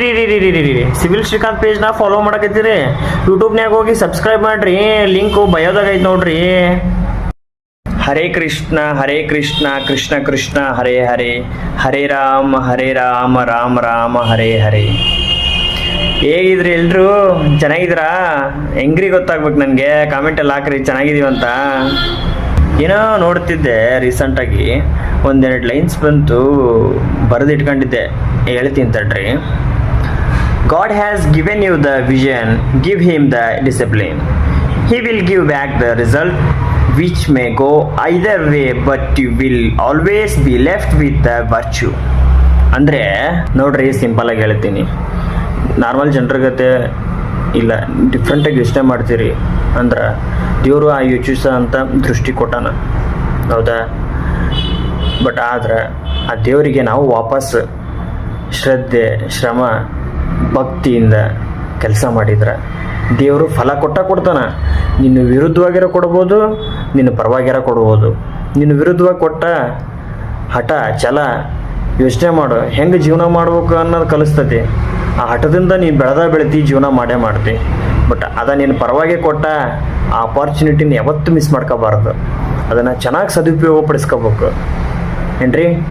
Civil Srikanth ಪೇಜ್ನ follow ಮಾಡಕತ್ತೀರಿ. ಯೂಟ್ಯೂಬ್ನ್ಯಾಗ ಹೋಗಿ ಸಬ್ಸ್ಕ್ರೈಬ್ ಮಾಡ್ರಿ, ಲಿಂಕು ಬಯೋದಾಗ ಐತೆ ನೋಡ್ರಿ. ಹರೇ ಕೃಷ್ಣ ಕೃಷ್ಣ ಕೃಷ್ಣ ಹರೇ ಹರೇ, ಹರೇ ರಾಮ ರಾಮ ರಾಮ ಹರೇ ಹರೇ. ಹೇಗಿದ್ರಿ ಎಲ್ರು? ಚೆನ್ನಾಗಿದ್ದೀರಾ? ಹೆಂಗ್ರಿ ಗೊತ್ತಾಗ್ಬೇಕು ನನಗೆ, ಕಾಮೆಂಟಲ್ಲಿ ಹಾಕ್ರಿ ಚೆನ್ನಾಗಿದೀವಂತ. ಏನೋ ನೋಡ್ತಿದ್ದೆ ರೀಸೆಂಟಾಗಿ, ಒಂದೆರಡು ಲೈನ್ಸ್ ಬಂತು, ಬರೆದಿಟ್ಕೊಂಡಿದ್ದೆ, ಹೇಳ್ತೀನಿ ತಡ್ರಿ. God has given you the vision, give him the discipline. He will give back the result, which may go either way, but you will always be left with the virtue. ಅಂದರೆ ನೋಡ್ರಿ, ಸಿಂಪಲಾಗಿ ಹೇಳ್ತೀನಿ, normal ಜನರಿಗತೆ ಇಲ್ಲ, ಡಿಫ್ರೆಂಟಾಗಿ ಯೋಚನೆ ಮಾಡ್ತೀರಿ ಅಂದ್ರೆ ದೇವರು ಆ ಯೋಚಿಸೋ ಅಂತ ದೃಷ್ಟಿ ಕೊಟ್ಟಾನ, ಹೌದಾ? ಬಟ್ ಆದ್ರೆ ಆ ದೇವರಿಗೆ ನಾವು ವಾಪಸ್ ಶ್ರದ್ಧೆ, ಶ್ರಮ, ಭಕ್ತಿಯಿಂದ ಕೆಲಸ ಮಾಡಿದ್ರೆ ದೇವರು ಫಲ ಕೊಡ್ತಾನೆ. ನಿನ್ನ ವಿರುದ್ಧವಾಗಿರೋ ಕೊಡ್ಬೋದು, ನಿನ್ನ ಪರವಾಗಿರೋ ಕೊಡ್ಬೋದು. ನಿನ್ನ ವಿರುದ್ಧವಾಗಿ ಕೊಟ್ಟ ಹಠ, ಛಲ, ಯೋಚನೆ ಮಾಡು ಹೆಂಗೆ ಜೀವನ ಮಾಡ್ಬೇಕು ಅನ್ನೋದು ಕಲಿಸ್ತತಿ. ಆ ಹಠದಿಂದ ನೀನು ಬೆಳೆತಿ, ಜೀವನ ಮಾಡೇ ಮಾಡ್ತಿ. ಬಟ್ ಅದ ನೀನು ಪರವಾಗಿ ಕೊಟ್ಟ ಆ ಅಪಾರ್ಚುನಿಟಿನ ಯಾವತ್ತೂ ಮಿಸ್ ಮಾಡ್ಕೋಬಾರ್ದು. ಅದನ್ನು ಚೆನ್ನಾಗಿ ಸದುಪಯೋಗ ಪಡಿಸ್ಕೋಬೇಕು ಏನ್ರಿ.